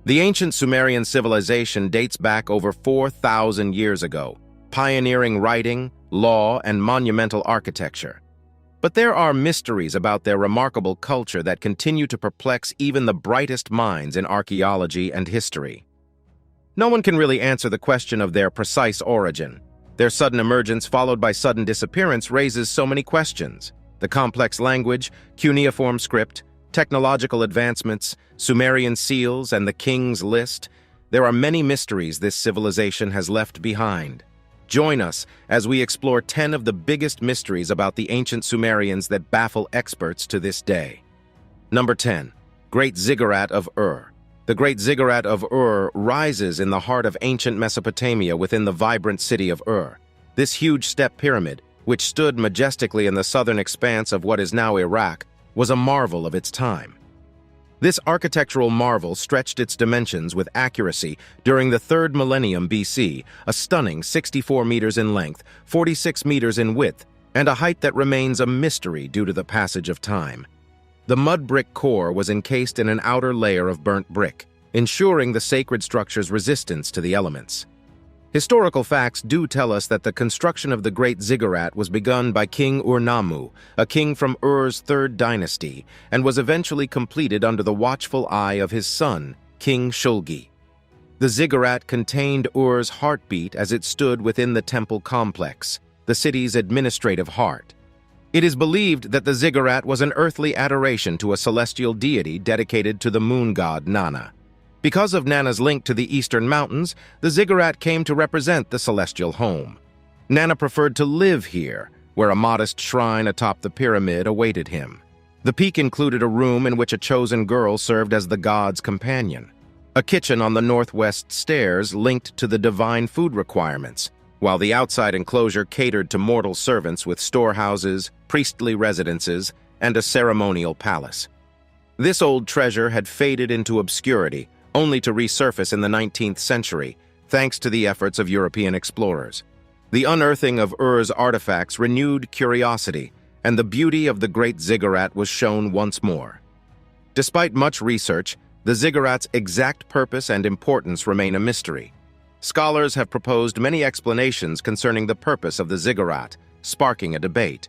The ancient Sumerian civilization dates back over 4,000 years ago, pioneering writing, law, and monumental architecture. But there are mysteries about their remarkable culture that continue to perplex even the brightest minds in archaeology and history. No one can really answer the question of their precise origin. Their sudden emergence followed by sudden disappearance raises so many questions. The complex language, cuneiform script, technological advancements, Sumerian seals, and the King's List. There are many mysteries this civilization has left behind. Join us as we explore 10 of the biggest mysteries about the ancient Sumerians that baffle experts to this day. Number 10. Great Ziggurat of Ur. The Great Ziggurat of Ur rises in the heart of ancient Mesopotamia within the vibrant city of Ur. This huge step pyramid, which stood majestically in the southern expanse of what is now Iraq, was a marvel of its time. This architectural marvel stretched its dimensions with accuracy during the 3rd millennium BC, a stunning 64 meters in length, 46 meters in width, and a height that remains a mystery due to the passage of time. The mud brick core was encased in an outer layer of burnt brick, ensuring the sacred structure's resistance to the elements. Historical facts do tell us that the construction of the Great Ziggurat was begun by King Ur-Nammu, a king from Ur's 3rd dynasty, and was eventually completed under the watchful eye of his son, King Shulgi. The ziggurat contained Ur's heartbeat as it stood within the temple complex, the city's administrative heart. It is believed that the ziggurat was an earthly adoration to a celestial deity dedicated to the moon god Nana. Because of Nana's link to the eastern mountains, the ziggurat came to represent the celestial home. Nana preferred to live here, where a modest shrine atop the pyramid awaited him. The peak included a room in which a chosen girl served as the god's companion. A kitchen on the northwest stairs linked to the divine food requirements, while the outside enclosure catered to mortal servants with storehouses, priestly residences, and a ceremonial palace. This old treasure had faded into obscurity, only to resurface in the 19th century, thanks to the efforts of European explorers. The unearthing of Ur's artifacts renewed curiosity, and the beauty of the Great Ziggurat was shown once more. Despite much research, the ziggurat's exact purpose and importance remain a mystery. Scholars have proposed many explanations concerning the purpose of the ziggurat, sparking a debate.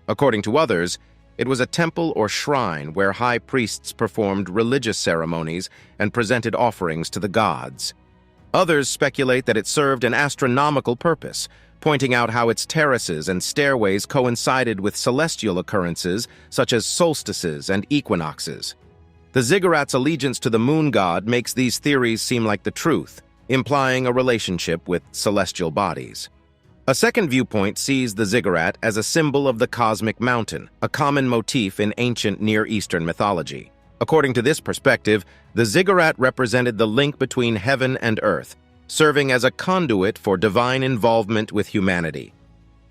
According to others, it was a temple or shrine where high priests performed religious ceremonies and presented offerings to the gods. Others speculate that it served an astronomical purpose, pointing out how its terraces and stairways coincided with celestial occurrences such as solstices and equinoxes. The ziggurat's allegiance to the moon god makes these theories seem like the truth, implying a relationship with celestial bodies. A second viewpoint sees the ziggurat as a symbol of the cosmic mountain, a common motif in ancient Near Eastern mythology. According to this perspective, the ziggurat represented the link between heaven and earth, serving as a conduit for divine involvement with humanity.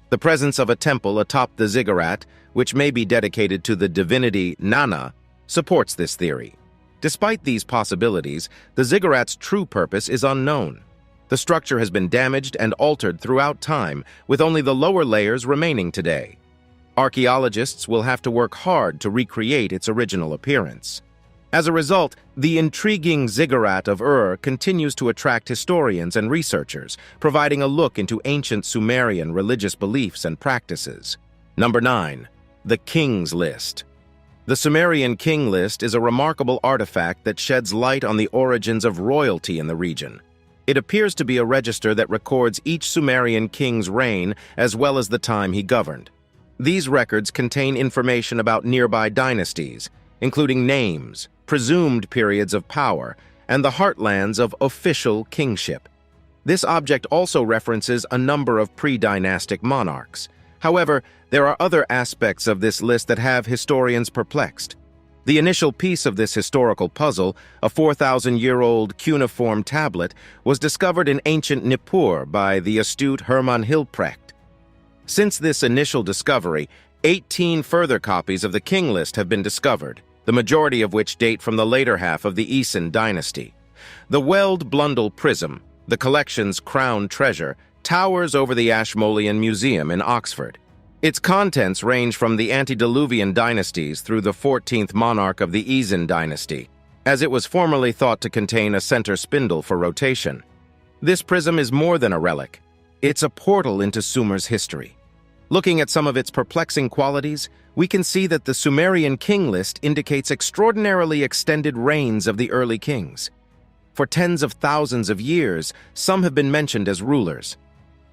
The presence of a temple atop the ziggurat, which may be dedicated to the divinity Nana, supports this theory. Despite these possibilities, the ziggurat's true purpose is unknown. The structure has been damaged and altered throughout time, with only the lower layers remaining today. Archaeologists will have to work hard to recreate its original appearance. As a result, the intriguing Ziggurat of Ur continues to attract historians and researchers, providing a look into ancient Sumerian religious beliefs and practices. Number 9. The King's List. The Sumerian King List is a remarkable artifact that sheds light on the origins of royalty in the region. It appears to be a register that records each Sumerian king's reign as well as the time he governed. These records contain information about nearby dynasties, including names, presumed periods of power, and the heartlands of official kingship. This object also references a number of pre-dynastic monarchs. However, there are other aspects of this list that have historians perplexed. The initial piece of this historical puzzle, a 4,000-year-old cuneiform tablet, was discovered in ancient Nippur by the astute Hermann Hilprecht. Since this initial discovery, 18 further copies of the King List have been discovered, the majority of which date from the later half of the Aeson dynasty. The Weld Blundell Prism, the collection's crown treasure, towers over the Ashmolean Museum in Oxford. Its contents range from the antediluvian dynasties through the 14th monarch of the Aeson dynasty. as it was formerly thought to contain a center spindle for rotation. This prism is more than a relic. It's a portal into Sumer's history. Looking at some of its perplexing qualities, we can see that the Sumerian king list indicates extraordinarily extended reigns of the early kings. For tens of thousands of years, some have been mentioned as rulers.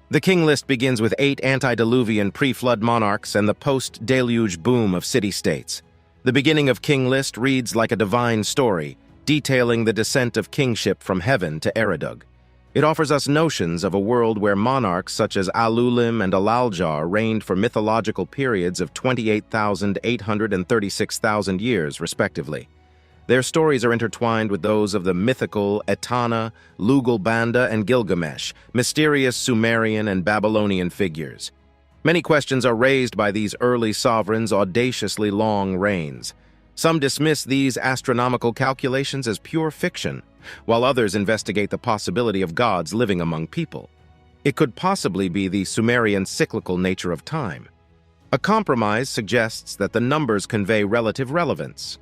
The king list begins with 8 antediluvian pre-flood monarchs and the post-deluge boom of city-states. The beginning of king list reads like a divine story, detailing the descent of kingship from heaven to Eridug. It offers us notions of a world where monarchs such as Alulim and Alaljar reigned for mythological periods of 28,800 and 36,000 years, respectively. Their stories are intertwined with those of the mythical Etana, Lugalbanda, and Gilgamesh, mysterious Sumerian and Babylonian figures. Many questions are raised by these early sovereigns' audaciously long reigns. Some dismiss these astronomical calculations as pure fiction, while others investigate the possibility of gods living among people. It could possibly be the Sumerian cyclical nature of time. A compromise suggests that the numbers convey relative relevance.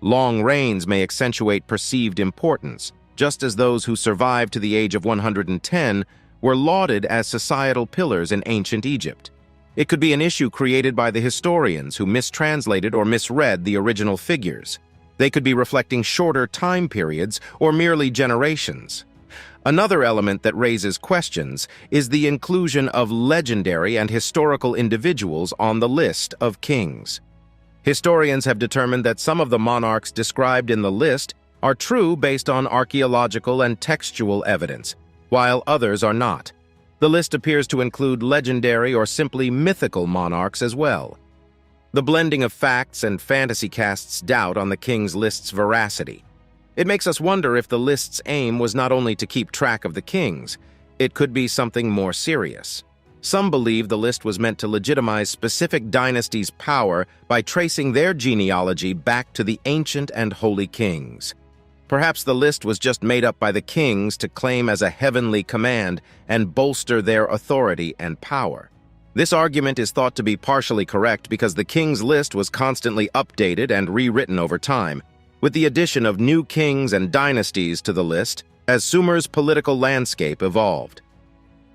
Long reigns may accentuate perceived importance, just as those who survived to the age of 110 were lauded as societal pillars in ancient Egypt. It could be an issue created by the historians who mistranslated or misread the original figures. They could be reflecting shorter time periods or merely generations. Another element that raises questions is the inclusion of legendary and historical individuals on the list of kings. Historians have determined that some of the monarchs described in the list are true based on archaeological and textual evidence, while others are not. The list appears to include legendary or simply mythical monarchs as well. The blending of facts and fantasy casts doubt on the king's list's veracity. It makes us wonder if the list's aim was not only to keep track of the kings, it could be something more serious. Some believe the list was meant to legitimize specific dynasties' power by tracing their genealogy back to the ancient and holy kings. Perhaps the list was just made up by the kings to claim as a heavenly command and bolster their authority and power. This argument is thought to be partially correct because the king's list was constantly updated and rewritten over time, with the addition of new kings and dynasties to the list as Sumer's political landscape evolved.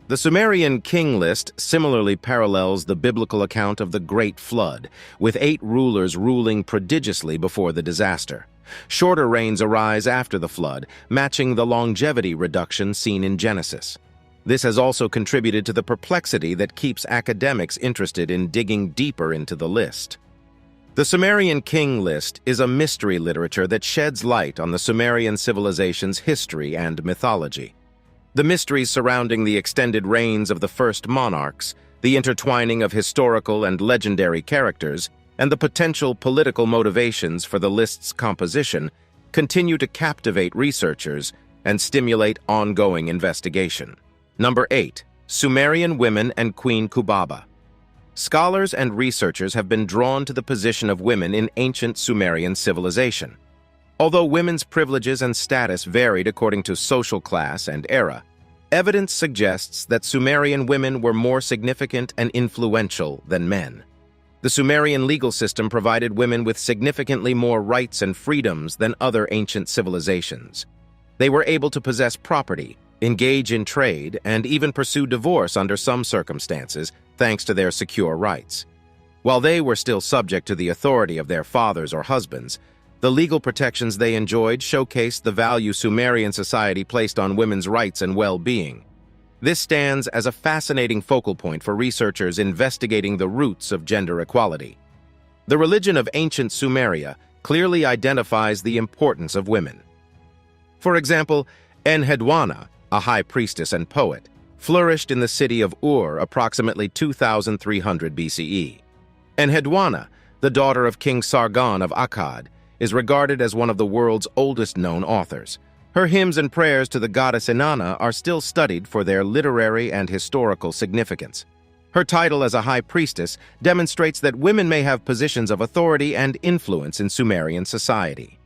The Sumerian king list similarly parallels the biblical account of the Great Flood, with 8 rulers ruling prodigiously before the disaster. Shorter reigns arise after the flood, matching the longevity reduction seen in Genesis. This has also contributed to the perplexity that keeps academics interested in digging deeper into the list. The Sumerian king list is a mystery literature that sheds light on the Sumerian civilization's history and mythology. The mysteries surrounding the extended reigns of the first monarchs, the intertwining of historical and legendary characters, and the potential political motivations for the list's composition continue to captivate researchers and stimulate ongoing investigation. Number 8. Sumerian women and Queen Kubaba. Scholars and researchers have been drawn to the position of women in ancient Sumerian civilization. Although women's privileges and status varied according to social class and era, evidence suggests that Sumerian women were more significant and influential than men. The Sumerian legal system provided women with significantly more rights and freedoms than other ancient civilizations. They were able to possess property, engage in trade, and even pursue divorce under some circumstances, thanks to their secure rights. While they were still subject to the authority of their fathers or husbands, the legal protections they enjoyed showcased the value Sumerian society placed on women's rights and well-being. This stands as a fascinating focal point for researchers investigating the roots of gender equality. The religion of ancient Sumeria clearly identifies the importance of women. For example, Enheduanna, a high priestess and poet, flourished in the city of Ur approximately 2300 BCE. Enheduanna, the daughter of King Sargon of Akkad, is regarded as one of the world's oldest known authors. Her hymns and prayers to the goddess Inanna are still studied for their literary and historical significance. Her title as a high priestess demonstrates that women may have positions of authority and influence in Sumerian society.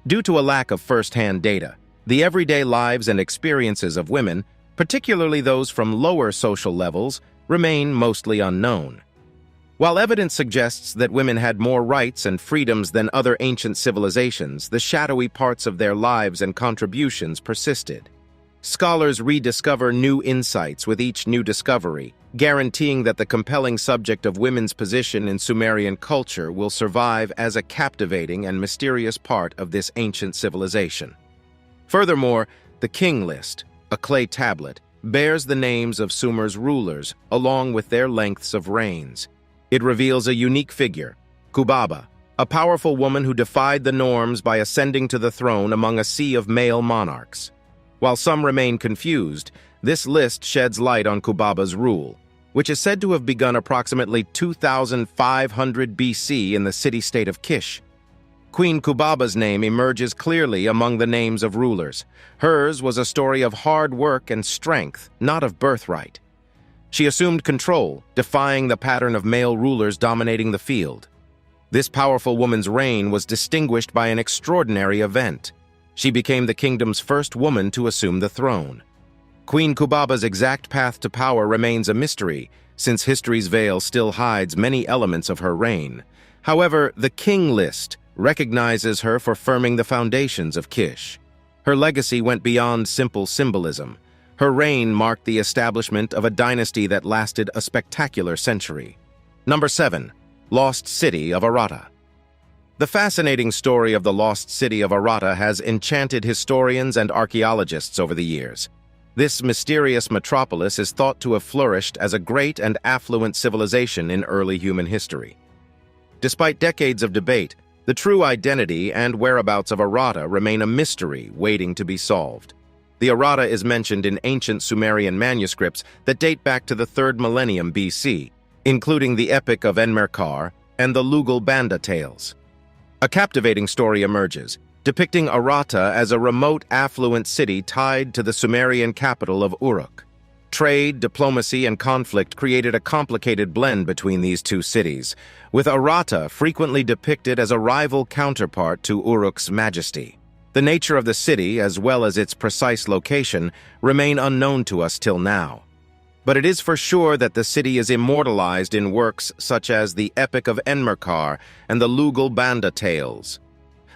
Due to a lack of first-hand data, the everyday lives and experiences of women, particularly those from lower social levels, remain mostly unknown. While evidence suggests that women had more rights and freedoms than other ancient civilizations, the shadowy parts of their lives and contributions persisted. Scholars rediscover new insights with each new discovery, guaranteeing that the compelling subject of women's position in Sumerian culture will survive as a captivating and mysterious part of this ancient civilization. Furthermore, the king list, a clay tablet, bears the names of Sumer's rulers along with their lengths of reigns. It reveals a unique figure, Kubaba, a powerful woman who defied the norms by ascending to the throne among a sea of male monarchs. While some remain confused, this list sheds light on Kubaba's rule, which is said to have begun approximately 2500 BC in the city-state of Kish. Queen Kubaba's name emerges clearly among the names of rulers. Hers was a story of hard work and strength, not of birthright. She assumed control, defying the pattern of male rulers dominating the field. This powerful woman's reign was distinguished by an extraordinary event. She became the kingdom's first woman to assume the throne. Queen Kubaba's exact path to power remains a mystery, since history's veil still hides many elements of her reign. However, the king list recognizes her for firming the foundations of Kish. Her legacy went beyond simple symbolism. Her reign marked the establishment of a dynasty that lasted a spectacular century. Number 7. Lost City of Aratta. The fascinating story of the lost city of Aratta has enchanted historians and archaeologists over the years. This mysterious metropolis is thought to have flourished as a great and affluent civilization in early human history. Despite decades of debate, the true identity and whereabouts of Aratta remain a mystery waiting to be solved. The Aratta is mentioned in ancient Sumerian manuscripts that date back to the 3rd millennium BC, including the Epic of Enmerkar and the Lugal Banda tales. A captivating story emerges, depicting Aratta as a remote, affluent city tied to the Sumerian capital of Uruk. Trade, diplomacy, and conflict created a complicated blend between these two cities, with Aratta frequently depicted as a rival counterpart to Uruk's majesty. The nature of the city, as well as its precise location, remain unknown to us till now. But it is for sure that the city is immortalized in works such as the Epic of Enmerkar and the Lugal Banda tales.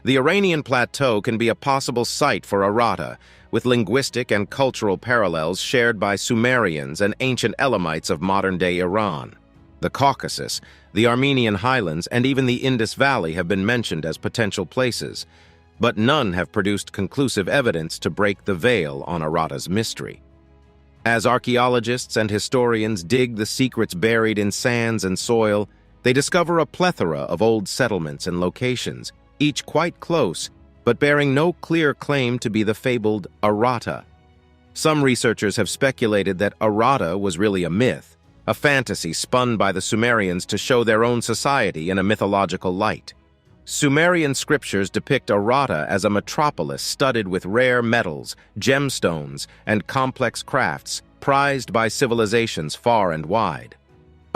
The Iranian plateau can be a possible site for Aratta, with linguistic and cultural parallels shared by Sumerians and ancient Elamites of modern-day Iran. The Caucasus, the Armenian highlands, and even the Indus Valley have been mentioned as potential places, but none have produced conclusive evidence to break the veil on Aratta's mystery. As archaeologists and historians dig the secrets buried in sands and soil, they discover a plethora of old settlements and locations, each quite close, but bearing no clear claim to be the fabled Aratta. Some researchers have speculated that Aratta was really a myth, a fantasy spun by the Sumerians to show their own society in a mythological light. Sumerian scriptures depict Aratta as a metropolis studded with rare metals, gemstones, and complex crafts prized by civilizations far and wide.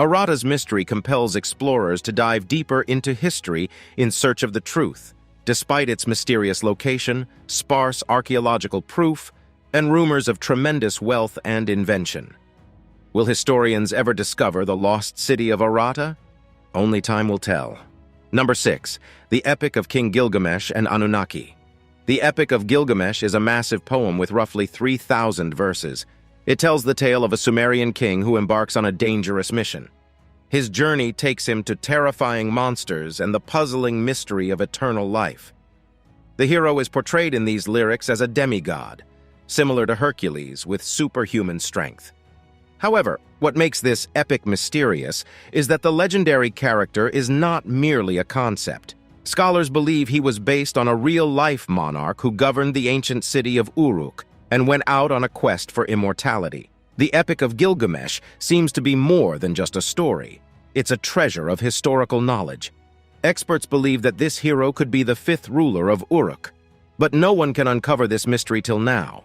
Aratta's mystery compels explorers to dive deeper into history in search of the truth, despite its mysterious location, sparse archaeological proof, and rumors of tremendous wealth and invention. Will historians ever discover the lost city of Aratta? Only time will tell. Number 6. The Epic of King Gilgamesh and Anunnaki. The Epic of Gilgamesh is a massive poem with roughly 3,000 verses. It tells the tale of a Sumerian king who embarks on a dangerous mission. His journey takes him to terrifying monsters and the puzzling mystery of eternal life. The hero is portrayed in these lyrics as a demigod, similar to Hercules with superhuman strength. However, what makes this epic mysterious is that the legendary character is not merely a concept. Scholars believe he was based on a real-life monarch who governed the ancient city of Uruk and went out on a quest for immortality. The Epic of Gilgamesh seems to be more than just a story. It's a treasure of historical knowledge. Experts believe that this hero could be the 5th ruler of Uruk, but no one can uncover this mystery till now.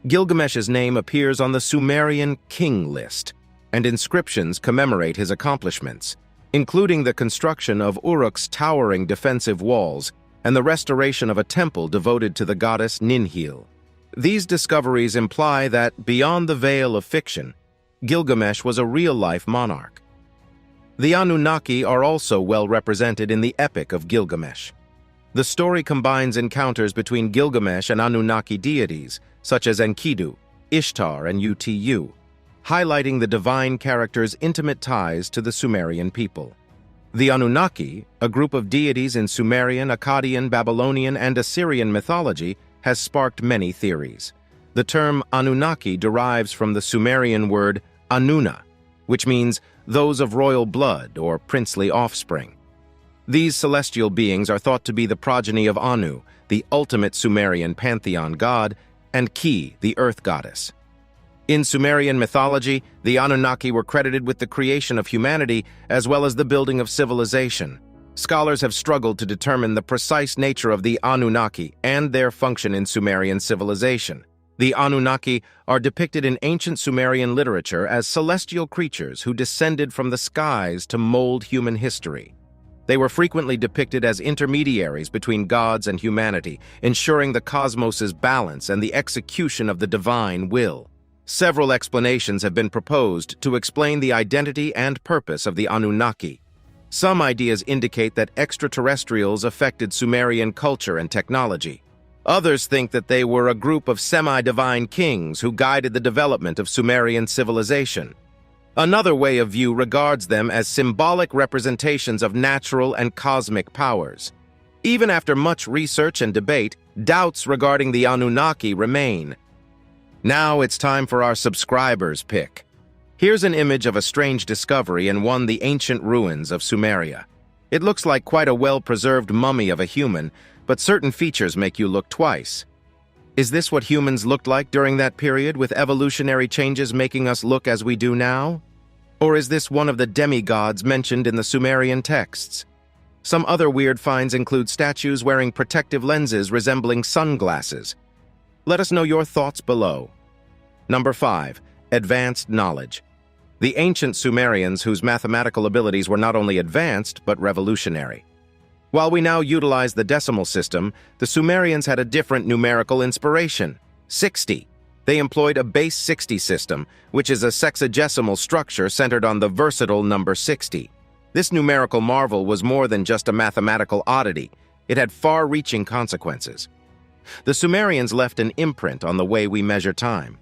Gilgamesh's name appears on the Sumerian king list, and inscriptions commemorate his accomplishments, including the construction of Uruk's towering defensive walls and the restoration of a temple devoted to the goddess Ninhil. These discoveries imply that, beyond the veil of fiction, Gilgamesh was a real-life monarch. The Anunnaki are also well represented in the Epic of Gilgamesh. The story combines encounters between Gilgamesh and Anunnaki deities, such as Enkidu, Ishtar, and Utu, highlighting the divine character's intimate ties to the Sumerian people. The Anunnaki, a group of deities in Sumerian, Akkadian, Babylonian, and Assyrian mythology, has sparked many theories. The term Anunnaki derives from the Sumerian word Anuna, which means those of royal blood or princely offspring. These celestial beings are thought to be the progeny of Anu, the ultimate Sumerian pantheon god, and Ki, the earth goddess. In Sumerian mythology, the Anunnaki were credited with the creation of humanity as well as the building of civilization. Scholars have struggled to determine the precise nature of the Anunnaki and their function in Sumerian civilization. The Anunnaki are depicted in ancient Sumerian literature as celestial creatures who descended from the skies to mold human history. They were frequently depicted as intermediaries between gods and humanity, ensuring the cosmos's balance and the execution of the divine will. Several explanations have been proposed to explain the identity and purpose of the Anunnaki. Some ideas indicate that extraterrestrials affected Sumerian culture and technology. Others think that they were a group of semi-divine kings who guided the development of Sumerian civilization. Another way of view regards them as symbolic representations of natural and cosmic powers. Even after much research and debate, doubts regarding the Anunnaki remain. Now it's time for our subscribers' pick. Here's an image of a strange discovery in one of the ancient ruins of Sumeria. It looks like quite a well-preserved mummy of a human, but certain features make you look twice. Is this what humans looked like during that period, with evolutionary changes making us look as we do now? Or is this one of the demigods mentioned in the Sumerian texts? Some other weird finds include statues wearing protective lenses resembling sunglasses. Let us know your thoughts below. Number 5. Advanced knowledge. The ancient Sumerians, whose mathematical abilities were not only advanced but revolutionary. While we now utilize the decimal system, the Sumerians had a different numerical inspiration: 60. They employed a base 60 system, which is a sexagesimal structure centered on the versatile number 60. This numerical marvel was more than just a mathematical oddity. It had far-reaching consequences. The Sumerians left an imprint on the way we measure time.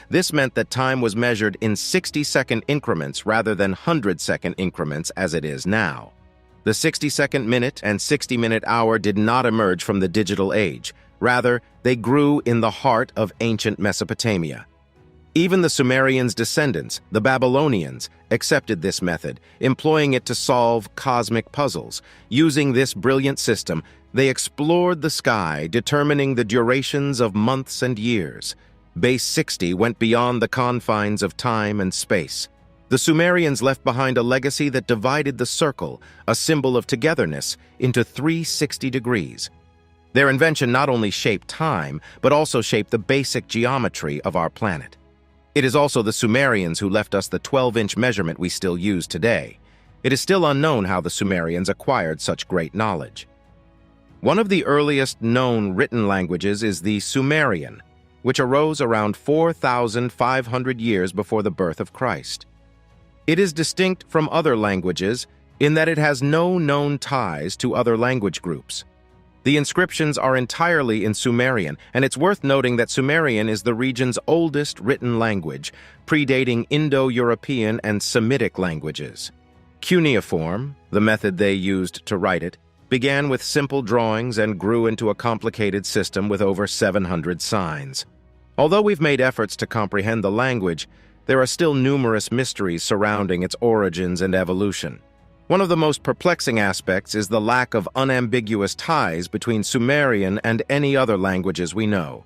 This meant that time was measured in 60-second increments rather than 100-second increments as it is now. The 60-second minute and 60-minute hour did not emerge from the digital age. Rather, they grew in the heart of ancient Mesopotamia. Even the Sumerians' descendants, the Babylonians, accepted this method, employing it to solve cosmic puzzles. Using this brilliant system, they explored the sky, determining the durations of months and years. Base 60 went beyond the confines of time and space. The Sumerians left behind a legacy that divided the circle, a symbol of togetherness, into 360 degrees. Their invention not only shaped time, but also shaped the basic geometry of our planet. It is also the Sumerians who left us the 12-inch measurement we still use today. It is still unknown how the Sumerians acquired such great knowledge. One of the earliest known written languages is the Sumerian, which arose around 4,500 years before the birth of Christ. It is distinct from other languages in that it has no known ties to other language groups. The inscriptions are entirely in Sumerian, and it's worth noting that Sumerian is the region's oldest written language, predating Indo-European and Semitic languages. Cuneiform, the method they used to write it, began with simple drawings and grew into a complicated system with over 700 signs. Although we've made efforts to comprehend the language, there are still numerous mysteries surrounding its origins and evolution. One of the most perplexing aspects is the lack of unambiguous ties between Sumerian and any other languages we know.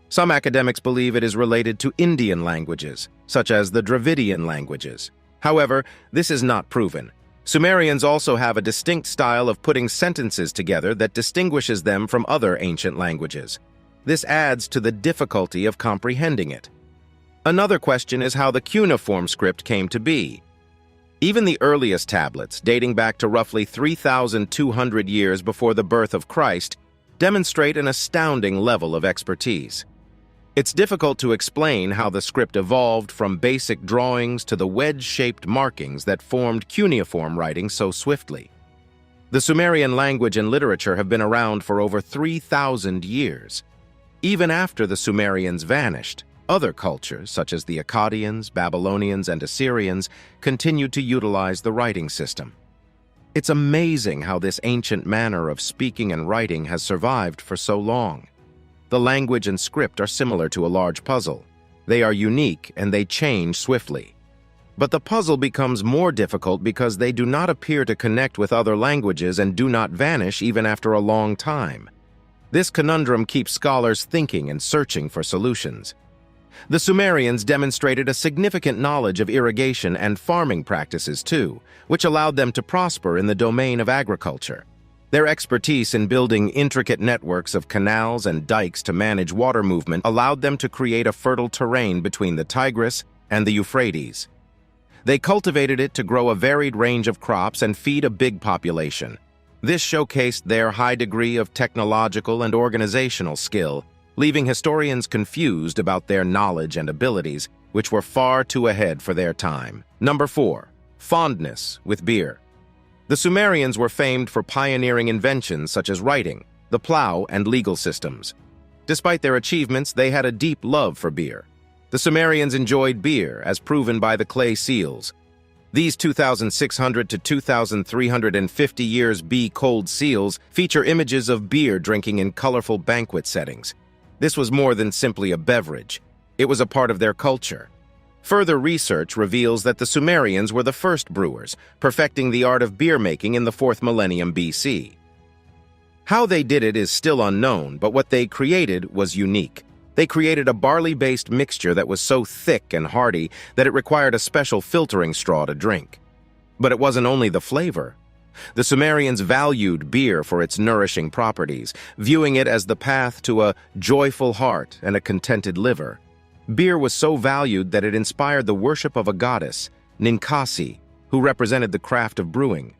Some academics believe it is related to Indian languages, such as the Dravidian languages. However, this is not proven. Sumerians also have a distinct style of putting sentences together that distinguishes them from other ancient languages. This adds to the difficulty of comprehending it. Another question is how the cuneiform script came to be. Even the earliest tablets, dating back to roughly 3,200 years before the birth of Christ, demonstrate an astounding level of expertise. It's difficult to explain how the script evolved from basic drawings to the wedge-shaped markings that formed cuneiform writing so swiftly. The Sumerian language and literature have been around for over 3,000 years. Even after the Sumerians vanished, other cultures, such as the Akkadians, Babylonians, and Assyrians, continued to utilize the writing system. It's amazing how this ancient manner of speaking and writing has survived for so long. The language and script are similar to a large puzzle. They are unique and they change swiftly. But the puzzle becomes more difficult because they do not appear to connect with other languages and do not vanish even after a long time. This conundrum keeps scholars thinking and searching for solutions. The Sumerians demonstrated a significant knowledge of irrigation and farming practices too, which allowed them to prosper in the domain of agriculture. Their expertise in building intricate networks of canals and dikes to manage water movement allowed them to create a fertile terrain between the Tigris and the Euphrates. They cultivated it to grow a varied range of crops and feed a big population. This showcased their high degree of technological and organizational skill, leaving historians confused about their knowledge and abilities, which were far too ahead for their time. Number 4. Fondness with beer. The Sumerians were famed for pioneering inventions such as writing, the plow, and legal systems. Despite their achievements, they had a deep love for beer. The Sumerians enjoyed beer, as proven by the clay seals. These 2,600 to 2,350 years B cold seals feature images of beer drinking in colorful banquet settings. This was more than simply a beverage. It was a part of their culture. Further research reveals that the Sumerians were the first brewers, perfecting the art of beer making in the 4th millennium BC. How they did it is still unknown, but what they created was unique. They created a barley-based mixture that was so thick and hearty that it required a special filtering straw to drink. But it wasn't only the flavor. The Sumerians valued beer for its nourishing properties, viewing it as the path to a joyful heart and a contented liver. Beer was so valued that it inspired the worship of a goddess, Ninkasi, who represented the craft of brewing.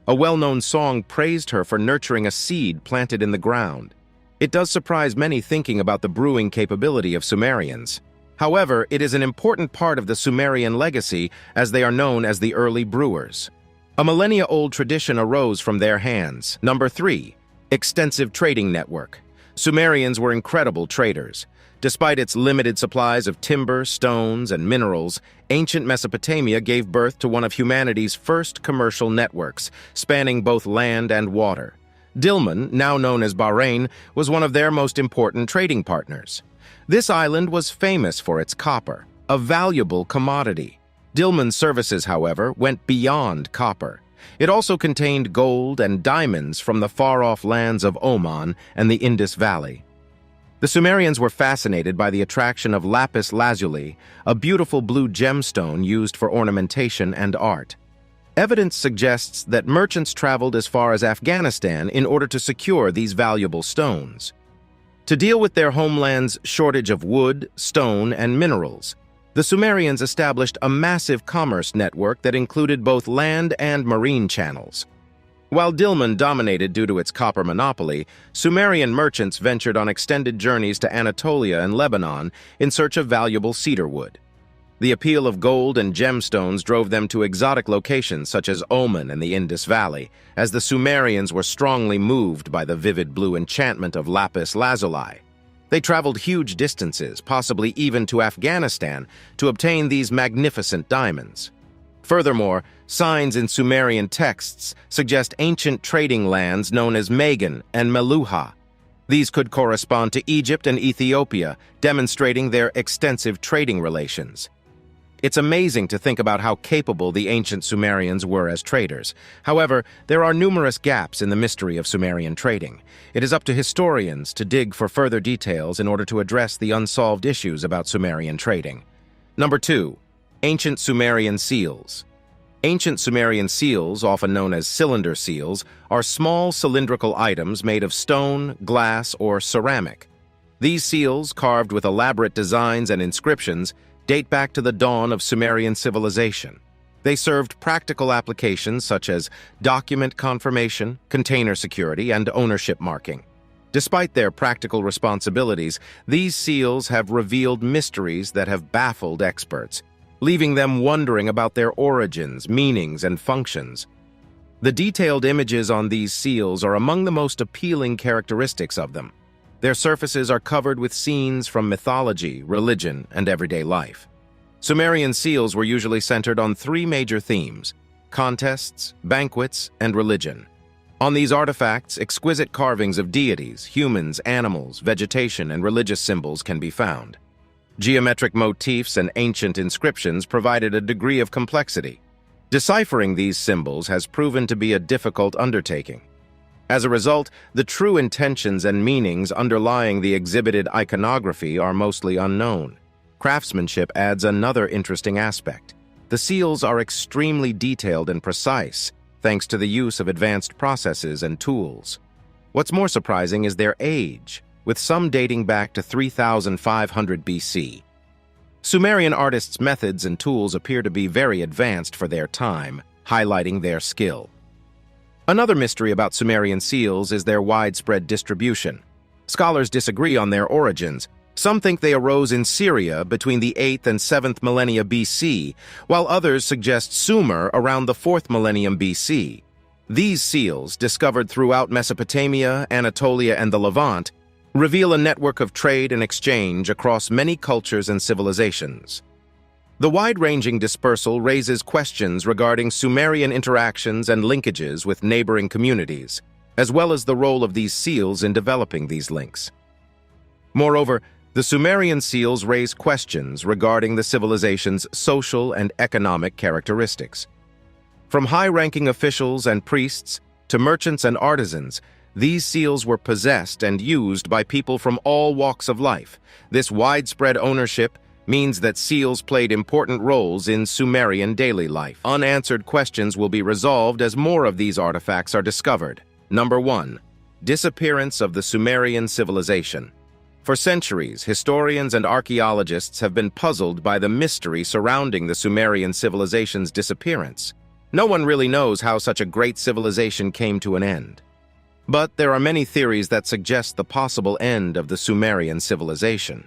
A well-known song praised her for nurturing a seed planted in the ground. It does surprise many thinking about the brewing capability of Sumerians. However, it is an important part of the Sumerian legacy as they are known as the early brewers. A millennia-old tradition arose from their hands. Number 3. Extensive trading network. Sumerians were incredible traders. Despite its limited supplies of timber, stones, and minerals, ancient Mesopotamia gave birth to one of humanity's first commercial networks, spanning both land and water. Dilmun, now known as Bahrain, was one of their most important trading partners. This island was famous for its copper, a valuable commodity. Dilmun's services, however, went beyond copper. It also contained gold and diamonds from the far-off lands of Oman and the Indus Valley. The Sumerians were fascinated by the attraction of lapis lazuli, a beautiful blue gemstone used for ornamentation and art. Evidence suggests that merchants traveled as far as Afghanistan in order to secure these valuable stones. To deal with their homeland's shortage of wood, stone, and minerals, the Sumerians established a massive commerce network that included both land and marine channels. While Dilmun dominated due to its copper monopoly, Sumerian merchants ventured on extended journeys to Anatolia and Lebanon in search of valuable cedar wood. The appeal of gold and gemstones drove them to exotic locations such as Oman and the Indus Valley, as the Sumerians were strongly moved by the vivid blue enchantment of lapis lazuli. They traveled huge distances, possibly even to Afghanistan, to obtain these magnificent diamonds. Furthermore, signs in Sumerian texts suggest ancient trading lands known as Magan and Meluha. These could correspond to Egypt and Ethiopia, demonstrating their extensive trading relations. It's amazing to think about how capable the ancient Sumerians were as traders. However, there are numerous gaps in the mystery of Sumerian trading. It is up to historians to dig for further details in order to address the unsolved issues about Sumerian trading. Number 2. Ancient Sumerian seals. Ancient Sumerian seals, often known as cylinder seals, are small cylindrical items made of stone, glass, or ceramic. These seals, carved with elaborate designs and inscriptions, date back to the dawn of Sumerian civilization. They served practical applications such as document confirmation, container security, and ownership marking. Despite their practical responsibilities, these seals have revealed mysteries that have baffled experts, leaving them wondering about their origins, meanings, and functions. The detailed images on these seals are among the most appealing characteristics of them. Their surfaces are covered with scenes from mythology, religion, and everyday life. Sumerian seals were usually centered on three major themes: contests, banquets, and religion. On these artifacts, exquisite carvings of deities, humans, animals, vegetation, and religious symbols can be found. Geometric motifs and ancient inscriptions provided a degree of complexity. Deciphering these symbols has proven to be a difficult undertaking. As a result, the true intentions and meanings underlying the exhibited iconography are mostly unknown. Craftsmanship adds another interesting aspect. The seals are extremely detailed and precise, thanks to the use of advanced processes and tools. What's more surprising is their age, with some dating back to 3,500 BC. Sumerian artists' methods and tools appear to be very advanced for their time, highlighting their skill. Another mystery about Sumerian seals is their widespread distribution. Scholars disagree on their origins. Some think they arose in Syria between the 8th and 7th millennia BC, while others suggest Sumer around the 4th millennium BC. These seals, discovered throughout Mesopotamia, Anatolia, and the Levant, reveal a network of trade and exchange across many cultures and civilizations. The wide-ranging dispersal raises questions regarding Sumerian interactions and linkages with neighboring communities, as well as the role of these seals in developing these links. Moreover, the Sumerian seals raise questions regarding the civilization's social and economic characteristics. From high-ranking officials and priests to merchants and artisans, these seals were possessed and used by people from all walks of life. This widespread ownership means that seals played important roles in Sumerian daily life. Unanswered questions will be resolved as more of these artifacts are discovered. Number 1. Disappearance of the Sumerian civilization. For centuries, historians and archaeologists have been puzzled by the mystery surrounding the Sumerian civilization's disappearance. No one really knows how such a great civilization came to an end. But there are many theories that suggest the possible end of the Sumerian civilization.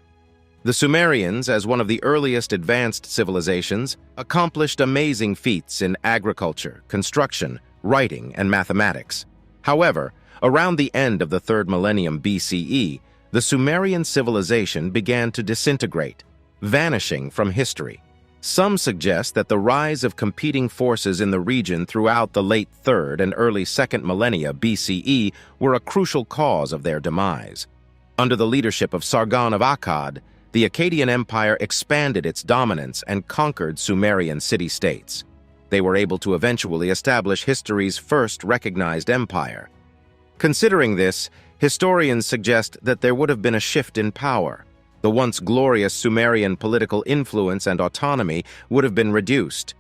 The Sumerians, as one of the earliest advanced civilizations, accomplished amazing feats in agriculture, construction, writing, and mathematics. However, around the end of the 3rd millennium BCE, the Sumerian civilization began to disintegrate, vanishing from history. Some suggest that the rise of competing forces in the region throughout the late 3rd and early 2nd millennia BCE were a crucial cause of their demise. Under the leadership of Sargon of Akkad, the Akkadian Empire expanded its dominance and conquered Sumerian city-states. They were able to eventually establish history's first recognized empire. Considering this, historians suggest that there would have been a shift in power. The once glorious Sumerian political influence and autonomy would have been reduced.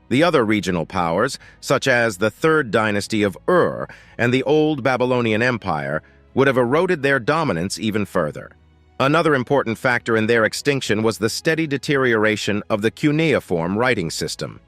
The other regional powers, such as the 3rd dynasty of Ur and the Old Babylonian Empire, would have eroded their dominance even further. Another important factor in their extinction was the steady deterioration of the cuneiform writing system.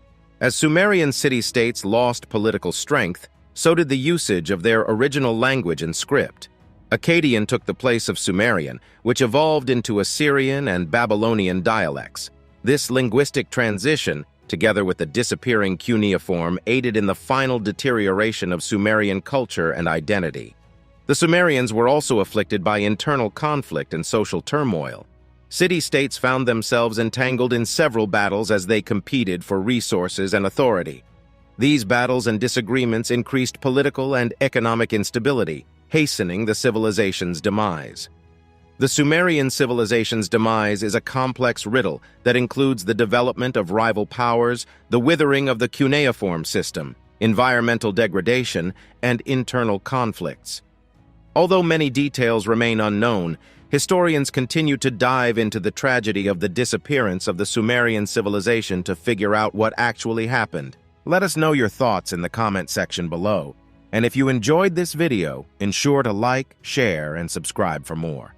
As Sumerian city-states lost political strength, so did the usage of their original language and script. Akkadian took the place of Sumerian, which evolved into Assyrian and Babylonian dialects. This linguistic transition, together with the disappearing cuneiform, aided in the final deterioration of Sumerian culture and identity. The Sumerians were also afflicted by internal conflict and social turmoil. City-states found themselves entangled in several battles as they competed for resources and authority. These battles and disagreements increased political and economic instability, hastening the civilization's demise. The Sumerian civilization's demise is a complex riddle that includes the development of rival powers, the withering of the cuneiform system, environmental degradation, and internal conflicts. Although many details remain unknown, historians continue to dive into the tragedy of the disappearance of the Sumerian civilization to figure out what actually happened. Let us know your thoughts in the comment section below. And if you enjoyed this video, ensure to like, share, and subscribe for more.